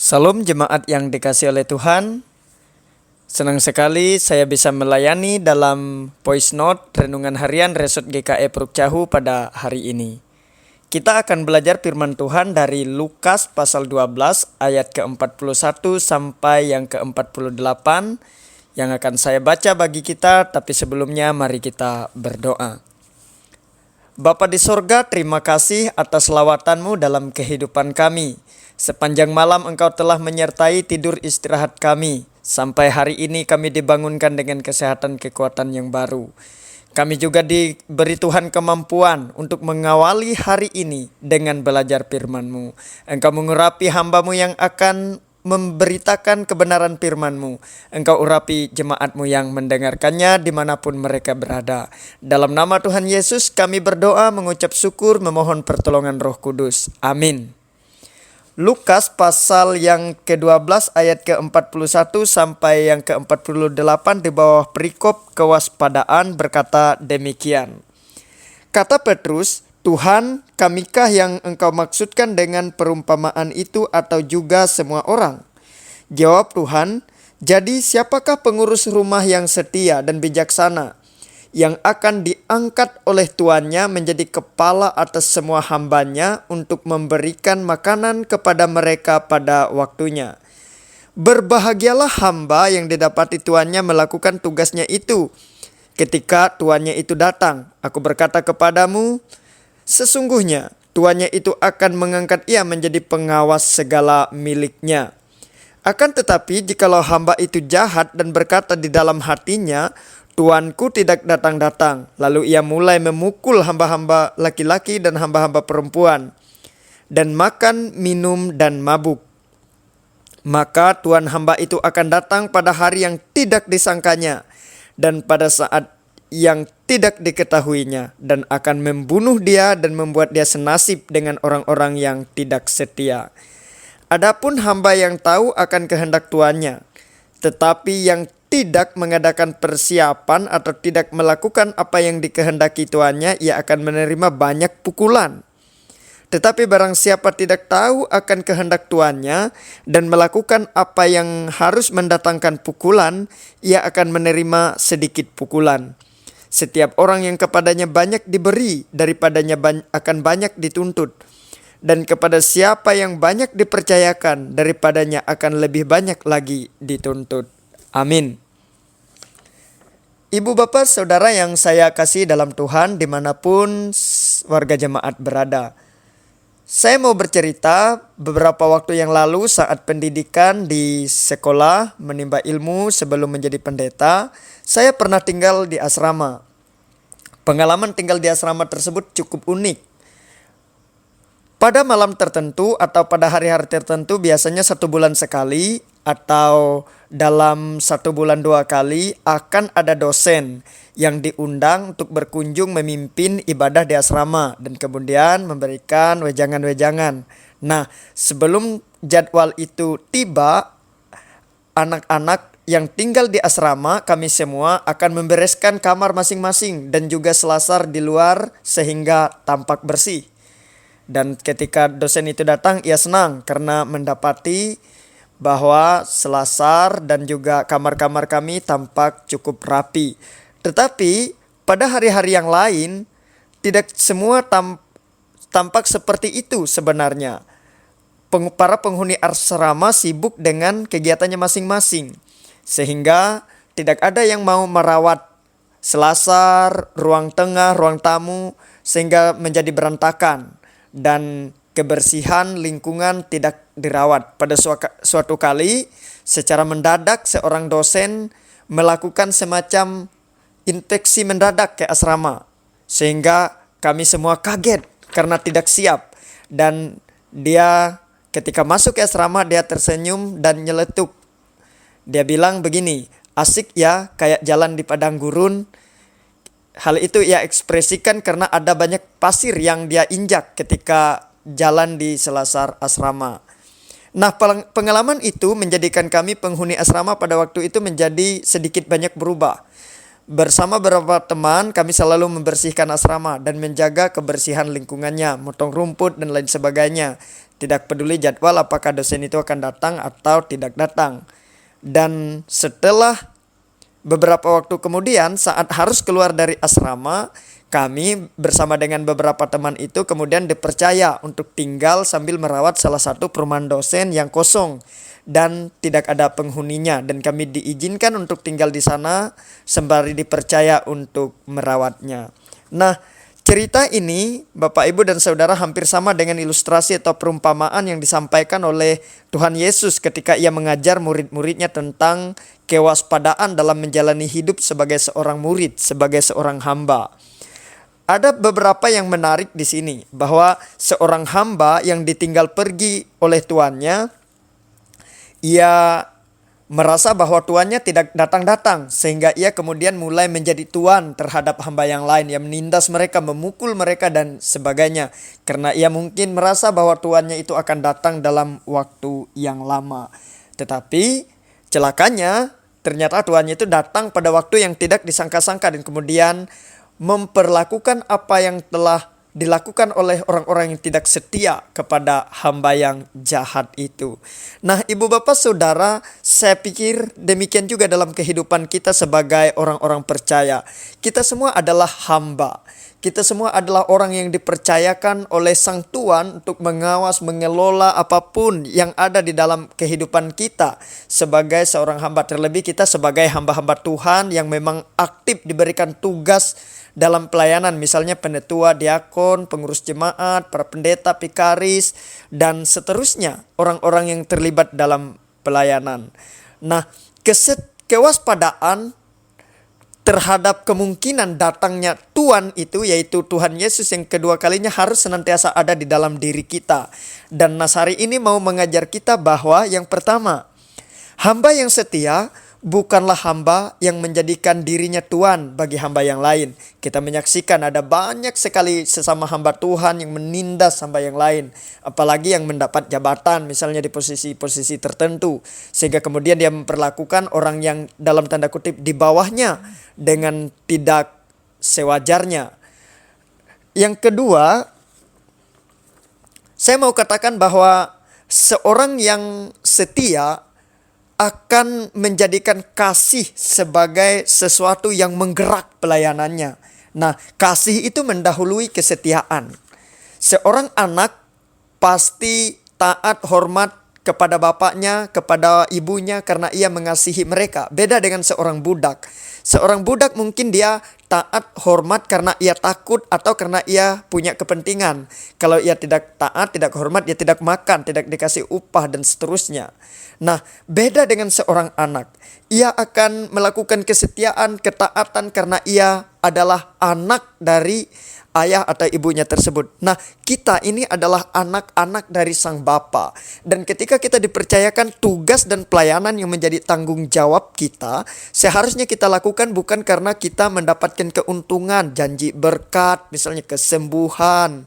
Salam jemaat yang dikasihi oleh Tuhan. Senang sekali saya bisa melayani dalam voice note renungan harian Resort GKE Prukcahu pada hari ini. Kita akan belajar firman Tuhan dari Lukas pasal 12 ayat ke-41 sampai yang ke-48 yang akan saya baca bagi kita, tapi sebelumnya mari kita berdoa. Bapa di sorga, terima kasih atas lawatan-Mu dalam kehidupan kami. Sepanjang malam Engkau telah menyertai tidur istirahat kami. Sampai hari ini kami dibangunkan dengan kesehatan kekuatan yang baru. Kami juga diberi Tuhan kemampuan untuk mengawali hari ini dengan belajar firman-Mu. Engkau mengurapi hamba-Mu yang akan memberitakan kebenaran firman-Mu. Engkau urapi jemaat-Mu yang mendengarkannya dimanapun mereka berada. Dalam nama Tuhan Yesus kami berdoa, mengucap syukur, memohon pertolongan Roh Kudus. Amin. Lukas pasal yang ke-12 ayat ke-41 sampai yang ke-48 di bawah perikop kewaspadaan berkata demikian. Kata Petrus, Tuhan, kamikah yang Engkau maksudkan dengan perumpamaan itu atau juga semua orang? Jawab Tuhan, jadi siapakah pengurus rumah yang setia dan bijaksana, yang akan diangkat oleh tuannya menjadi kepala atas semua hambanya untuk memberikan makanan kepada mereka pada waktunya. Berbahagialah hamba yang didapati tuannya melakukan tugasnya itu. Ketika tuannya itu datang, aku berkata kepadamu, sesungguhnya tuannya itu akan mengangkat ia menjadi pengawas segala miliknya. Akan tetapi jikalau hamba itu jahat dan berkata di dalam hatinya, Tuanku tidak datang-datang, lalu ia mulai memukul hamba-hamba laki-laki dan hamba-hamba perempuan, dan makan, minum, dan mabuk. Maka tuan hamba itu akan datang pada hari yang tidak disangkanya, dan pada saat yang tidak diketahuinya, dan akan membunuh dia dan membuat dia senasib dengan orang-orang yang tidak setia. Adapun hamba yang tahu akan kehendak tuannya, tetapi yang tidak mengadakan persiapan atau tidak melakukan apa yang dikehendaki tuannya, ia akan menerima banyak pukulan. Tetapi barang siapa tidak tahu akan kehendak tuannya dan melakukan apa yang harus mendatangkan pukulan, ia akan menerima sedikit pukulan. Setiap orang yang kepadanya banyak diberi, daripadanya akan banyak dituntut. Dan kepada siapa yang banyak dipercayakan, daripadanya akan lebih banyak lagi dituntut. Amin. Ibu bapak saudara yang saya kasih dalam Tuhan dimanapun warga jemaat berada. Saya mau bercerita beberapa waktu yang lalu saat pendidikan di sekolah menimba ilmu sebelum menjadi pendeta, saya pernah tinggal di asrama. Pengalaman tinggal di asrama tersebut cukup unik. Pada malam tertentu atau pada hari-hari tertentu, biasanya 1 bulan sekali atau dalam 1 bulan 2 kali akan ada dosen yang diundang untuk berkunjung memimpin ibadah di asrama dan kemudian memberikan wejangan-wejangan. Nah, sebelum jadwal itu tiba, anak-anak yang tinggal di asrama, kami semua akan membereskan kamar masing-masing dan juga selasar di luar sehingga tampak bersih. Dan ketika dosen itu datang, ia senang karena mendapati bahwa selasar dan juga kamar-kamar kami tampak cukup rapi. Tetapi pada hari-hari yang lain, tidak semua tampak seperti itu sebenarnya. Para penghuni asrama sibuk dengan kegiatannya masing-masing, sehingga tidak ada yang mau merawat selasar, ruang tengah, ruang tamu, sehingga menjadi berantakan. Dan kebersihan lingkungan tidak dirawat. Pada suatu kali secara mendadak seorang dosen melakukan semacam inspeksi mendadak ke asrama. Sehingga kami semua kaget karena tidak siap. Dan dia ketika masuk ke asrama dia tersenyum dan nyeletuk. Dia bilang begini, asik ya kayak jalan di padang gurun. Hal itu ia ekspresikan karena ada banyak pasir yang dia injak ketika jalan di selasar asrama. Nah, pengalaman itu menjadikan kami penghuni asrama pada waktu itu menjadi sedikit banyak berubah. Bersama beberapa teman, kami selalu membersihkan asrama dan menjaga kebersihan lingkungannya, motong rumput dan lain sebagainya. Tidak peduli jadwal apakah dosen itu akan datang atau tidak datang. Dan setelah beberapa waktu kemudian, saat harus keluar dari asrama, kami bersama dengan beberapa teman itu kemudian dipercaya untuk tinggal sambil merawat salah satu perumahan dosen yang kosong dan tidak ada penghuninya, dan kami diizinkan untuk tinggal di sana sembari dipercaya untuk merawatnya. Nah, cerita ini Bapak Ibu dan Saudara hampir sama dengan ilustrasi atau perumpamaan yang disampaikan oleh Tuhan Yesus ketika ia mengajar murid-muridnya tentang kewaspadaan dalam menjalani hidup sebagai seorang murid, sebagai seorang hamba. Ada beberapa yang menarik di sini, bahwa seorang hamba yang ditinggal pergi oleh tuannya, ia merasa bahwa tuannya tidak datang-datang, sehingga ia kemudian mulai menjadi tuan terhadap hamba yang lain. Ia menindas mereka, memukul mereka dan sebagainya, karena ia mungkin merasa bahwa tuannya itu akan datang dalam waktu yang lama. Tetapi celakanya ternyata tuannya itu datang pada waktu yang tidak disangka-sangka, dan kemudian memperlakukan apa yang telah dilakukan oleh orang-orang yang tidak setia kepada hamba yang jahat itu. Nah, Ibu Bapak Saudara, saya pikir demikian juga dalam kehidupan kita sebagai orang-orang percaya. Kita semua adalah hamba. Kita semua adalah orang yang dipercayakan oleh Sang Tuhan untuk mengawas, mengelola apapun yang ada di dalam kehidupan kita sebagai seorang hamba. Terlebih kita sebagai hamba-hamba Tuhan yang memang aktif diberikan tugas dalam pelayanan, misalnya penetua, diakon, pengurus jemaat, para pendeta, pikaris, dan seterusnya, orang-orang yang terlibat dalam pelayanan. Nah, kewaspadaan terhadap kemungkinan datangnya Tuhan itu, yaitu Tuhan Yesus yang kedua kalinya, harus senantiasa ada di dalam diri kita. Dan Nasari ini mau mengajar kita bahwa yang pertama, hamba yang setia bukanlah hamba yang menjadikan dirinya tuan bagi hamba yang lain. Kita menyaksikan ada banyak sekali sesama hamba Tuhan yang menindas hamba yang lain, apalagi yang mendapat jabatan misalnya di posisi-posisi tertentu, sehingga kemudian dia memperlakukan orang yang dalam tanda kutip di bawahnya dengan tidak sewajarnya. Yang kedua, saya mau katakan bahwa seorang yang setia akan menjadikan kasih sebagai sesuatu yang menggerak pelayanannya. Nah, kasih itu mendahului kesetiaan. Seorang anak pasti taat hormat kepada bapaknya, kepada ibunya, karena ia mengasihi mereka. Beda dengan seorang budak. Seorang budak mungkin dia taat hormat karena ia takut atau karena ia punya kepentingan. Kalau ia tidak taat, tidak hormat, dia tidak makan, tidak dikasih upah dan seterusnya. Nah, beda dengan seorang anak. Ia akan melakukan kesetiaan, ketaatan karena ia adalah anak dari ayah atau ibunya tersebut. Nah, kita ini adalah anak-anak dari Sang Bapa. Dan ketika kita dipercayakan tugas dan pelayanan yang menjadi tanggung jawab kita, seharusnya kita lakukan bukan karena kita mendapatkan keuntungan, janji berkat, misalnya kesembuhan,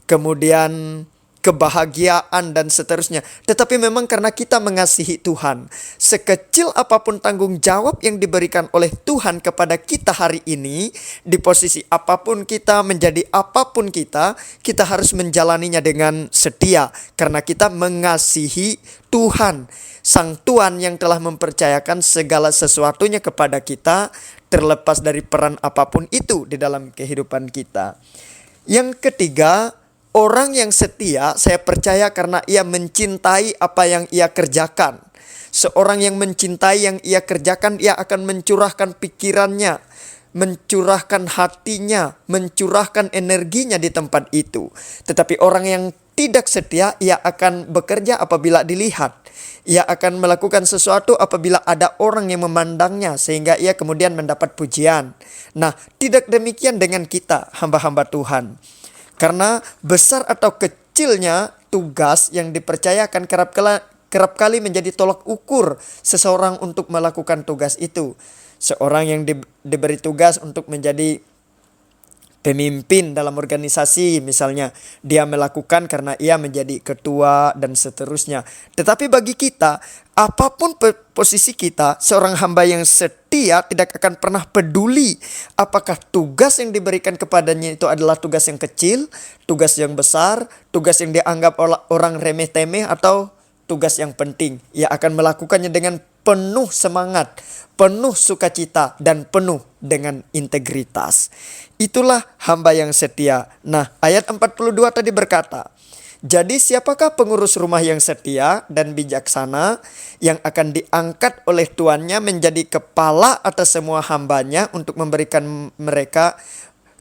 kemudian kebahagiaan dan seterusnya, tetapi memang karena kita mengasihi Tuhan. Sekecil apapun tanggung jawab yang diberikan oleh Tuhan kepada kita hari ini, di posisi apapun kita, menjadi apapun kita harus menjalaninya dengan setia karena kita mengasihi Tuhan, Sang Tuhan yang telah mempercayakan segala sesuatunya kepada kita, terlepas dari peran apapun itu di dalam kehidupan kita. Yang ketiga, orang yang setia, saya percaya karena ia mencintai apa yang ia kerjakan. Seorang yang mencintai yang ia kerjakan, ia akan mencurahkan pikirannya, mencurahkan hatinya, mencurahkan energinya di tempat itu. Tetapi orang yang tidak setia, ia akan bekerja apabila dilihat. Ia akan melakukan sesuatu apabila ada orang yang memandangnya, sehingga ia kemudian mendapat pujian. Nah, tidak demikian dengan kita, hamba-hamba Tuhan. Karena besar atau kecilnya tugas yang dipercayakan kerap kali menjadi tolak ukur seseorang untuk melakukan tugas itu. Seorang yang diberi tugas untuk menjadi pemimpin dalam organisasi, misalnya dia melakukan karena ia menjadi ketua dan seterusnya. Tetapi bagi kita, apapun posisi kita, seorang hamba yang setia tidak akan pernah peduli apakah tugas yang diberikan kepadanya itu adalah tugas yang kecil, tugas yang besar, tugas yang dianggap orang remeh-temeh, atau tugas yang penting. Ia akan melakukannya dengan penuh semangat, penuh sukacita, dan penuh dengan integritas. Itulah hamba yang setia. Nah, ayat 42 tadi berkata, jadi siapakah pengurus rumah yang setia dan bijaksana yang akan diangkat oleh tuannya menjadi kepala atas semua hambanya untuk memberikan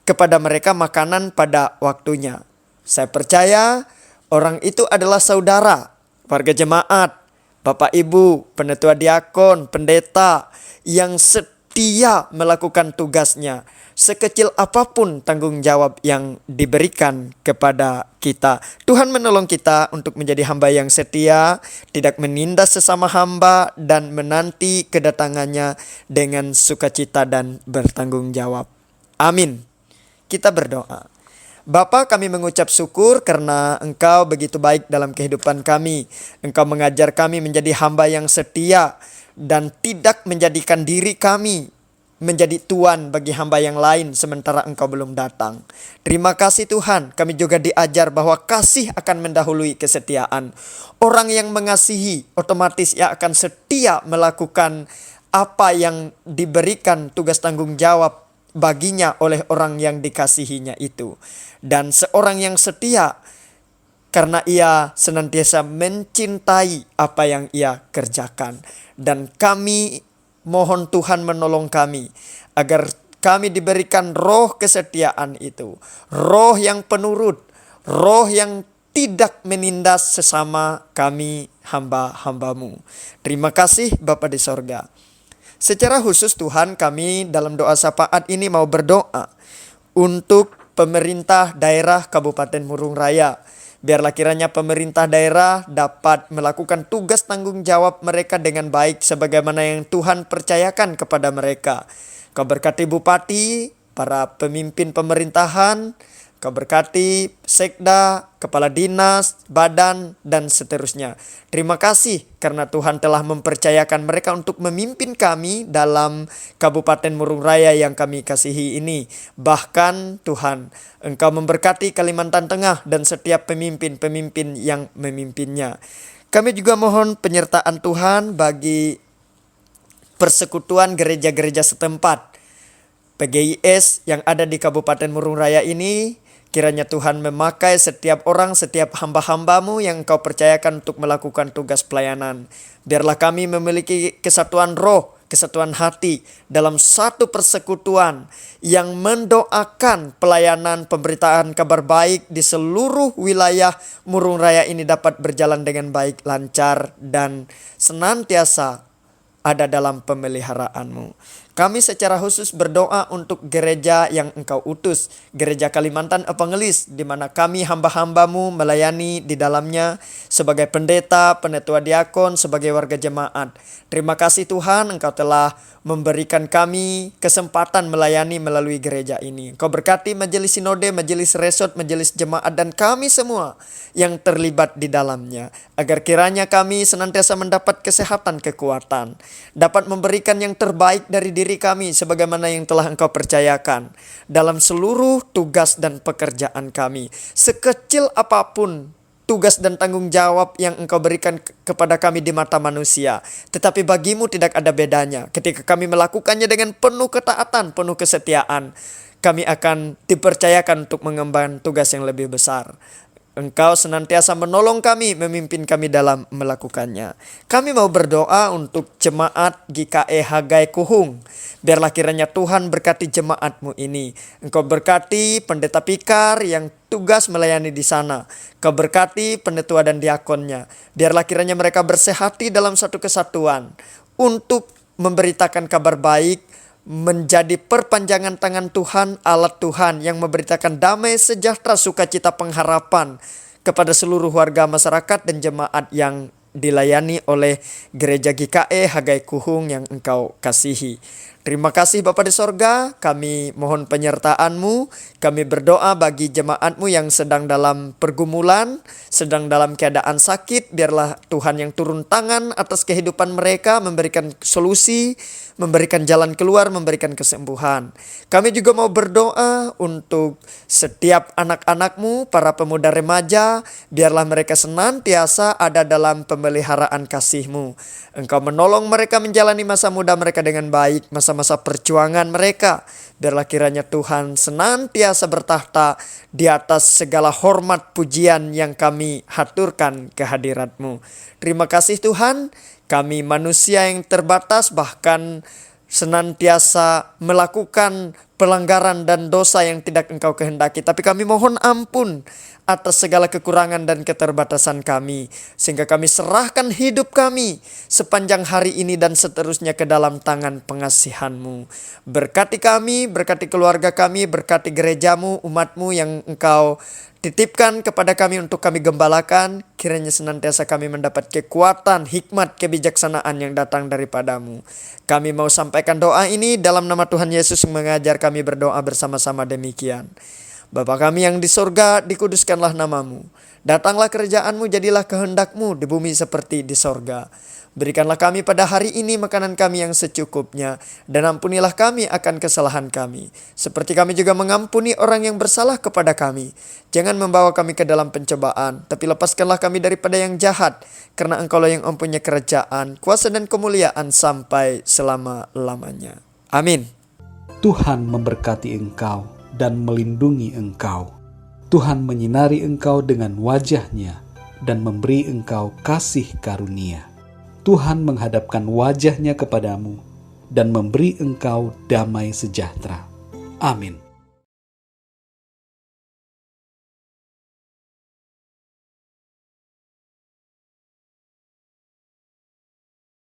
kepada mereka makanan pada waktunya. Saya percaya orang itu adalah saudara, warga jemaat, bapak ibu, penetua diakon, pendeta yang setia melakukan tugasnya. Sekecil apapun tanggung jawab yang diberikan kepada kita. Tuhan menolong kita untuk menjadi hamba yang setia, tidak menindas sesama hamba, dan menanti kedatangannya dengan sukacita dan bertanggung jawab. Amin. Kita berdoa. Bapa, kami mengucap syukur karena Engkau begitu baik dalam kehidupan kami. Engkau mengajar kami menjadi hamba yang setia dan tidak menjadikan diri kami menjadi tuan bagi hamba yang lain sementara Engkau belum datang. Terima kasih Tuhan, kami juga diajar bahwa kasih akan mendahului kesetiaan. Orang yang mengasihi otomatis ia akan setia melakukan apa yang diberikan tugas tanggung jawab baginya oleh orang yang dikasihinya itu. Dan seorang yang setia karena ia senantiasa mencintai apa yang ia kerjakan. Dan kami mohon Tuhan menolong kami agar kami diberikan roh kesetiaan itu. Roh yang penurut, roh yang tidak menindas sesama kami hamba-hambamu. Terima kasih Bapa di sorga. Secara khusus Tuhan, kami dalam doa syafaat ini mau berdoa untuk pemerintah daerah Kabupaten Murung Raya. Biarlah kiranya pemerintah daerah dapat melakukan tugas tanggung jawab mereka dengan baik sebagaimana yang Tuhan percayakan kepada mereka. Kau berkati bupati, para pemimpin pemerintahan, Kau berkati sekda, kepala dinas, badan, dan seterusnya. Terima kasih karena Tuhan telah mempercayakan mereka untuk memimpin kami dalam Kabupaten Murung Raya yang kami kasihi ini. Bahkan Tuhan, Engkau memberkati Kalimantan Tengah dan setiap pemimpin-pemimpin yang memimpinnya. Kami juga mohon penyertaan Tuhan bagi persekutuan gereja-gereja setempat, PGIS yang ada di Kabupaten Murung Raya ini. Kiranya Tuhan memakai setiap orang, setiap hamba-hambamu yang Engkau percayakan untuk melakukan tugas pelayanan. Biarlah kami memiliki kesatuan roh, kesatuan hati dalam satu persekutuan yang mendoakan pelayanan pemberitaan kabar baik di seluruh wilayah Murung Raya ini dapat berjalan dengan baik, lancar, dan senantiasa ada dalam pemeliharaan-Mu. Kami secara khusus berdoa untuk gereja yang Engkau utus, gereja Kalimantan Evangelis, di mana kami hamba-hambamu melayani di dalamnya sebagai pendeta, penetua diakon, sebagai warga jemaat. Terima kasih Tuhan, Engkau telah memberikan kami kesempatan melayani melalui gereja ini. Engkau berkati majelis sinode, majelis resort, majelis jemaat, dan kami semua yang terlibat di dalamnya. Agar kiranya kami senantiasa mendapat kesehatan, kekuatan, dapat memberikan yang terbaik dari diri kami sebagaimana yang telah Engkau percayakan dalam seluruh tugas dan pekerjaan kami. Sekecil apapun tugas dan tanggung jawab yang Engkau berikan kepada kami di mata manusia, tetapi bagimu tidak ada bedanya. Ketika kami melakukannya dengan penuh ketaatan, penuh kesetiaan, kami akan dipercayakan untuk mengemban tugas yang lebih besar. Engkau senantiasa menolong kami, memimpin kami dalam melakukannya. Kami mau berdoa untuk jemaat GKE Hagai Kuhung. Biarlah kiranya Tuhan berkati jemaat-Mu ini. Engkau berkati pendeta Pikar yang tugas melayani di sana. Kau berkati pendetua dan diakonnya. Biarlah kiranya mereka bersehati dalam satu kesatuan untuk memberitakan kabar baik, menjadi perpanjangan tangan Tuhan, alat Tuhan yang memberitakan damai, sejahtera, sukacita, pengharapan kepada seluruh warga masyarakat dan jemaat yang dilayani oleh gereja GKE Hagai Kuhung yang Engkau kasihi. Terima kasih Bapa di sorga, kami mohon penyertaan-Mu, kami berdoa bagi jemaat-Mu yang sedang dalam pergumulan, sedang dalam keadaan sakit, biarlah Tuhan yang turun tangan atas kehidupan mereka, memberikan solusi, memberikan jalan keluar, memberikan kesembuhan. Kami juga mau berdoa untuk setiap anak-anak-Mu, para pemuda remaja, biarlah mereka senantiasa ada dalam pemeliharaan kasih-Mu. Engkau menolong mereka menjalani masa muda mereka dengan baik, masa-masa perjuangan mereka. Biarlah kiranya Tuhan senantiasa bertahta di atas segala hormat pujian yang kami haturkan kehadirat-Mu. Terima kasih Tuhan, kami manusia yang terbatas bahkan senantiasa melakukan pelanggaran dan dosa yang tidak Engkau kehendaki. Tapi kami mohon ampun atas segala kekurangan dan keterbatasan kami, sehingga kami serahkan hidup kami sepanjang hari ini dan seterusnya ke dalam tangan pengasihan-Mu. Berkati kami, berkati keluarga kami, berkati gereja-Mu, umat-Mu yang Engkau titipkan kepada kami untuk kami gembalakan. Kiranya senantiasa kami mendapat kekuatan, hikmat, kebijaksanaan yang datang daripada-Mu. Kami mau sampaikan doa ini dalam nama Tuhan Yesus yang mengajar kami berdoa bersama-sama demikian. Bapa kami yang di sorga, dikuduskanlah nama-Mu. Datanglah kerajaan-Mu, jadilah kehendak-Mu di bumi seperti di sorga. Berikanlah kami pada hari ini makanan kami yang secukupnya, dan ampunilah kami akan kesalahan kami, seperti kami juga mengampuni orang yang bersalah kepada kami. Jangan membawa kami ke dalam pencobaan, tapi lepaskanlah kami daripada yang jahat, karena Engkaulah yang mempunyai kerajaan, kuasa dan kemuliaan sampai selama-lamanya. Amin. Tuhan memberkati engkau dan melindungi engkau. Tuhan menyinari engkau dengan wajah-Nya dan memberi engkau kasih karunia. Tuhan menghadapkan wajah-Nya kepadamu dan memberi engkau damai sejahtera. Amin.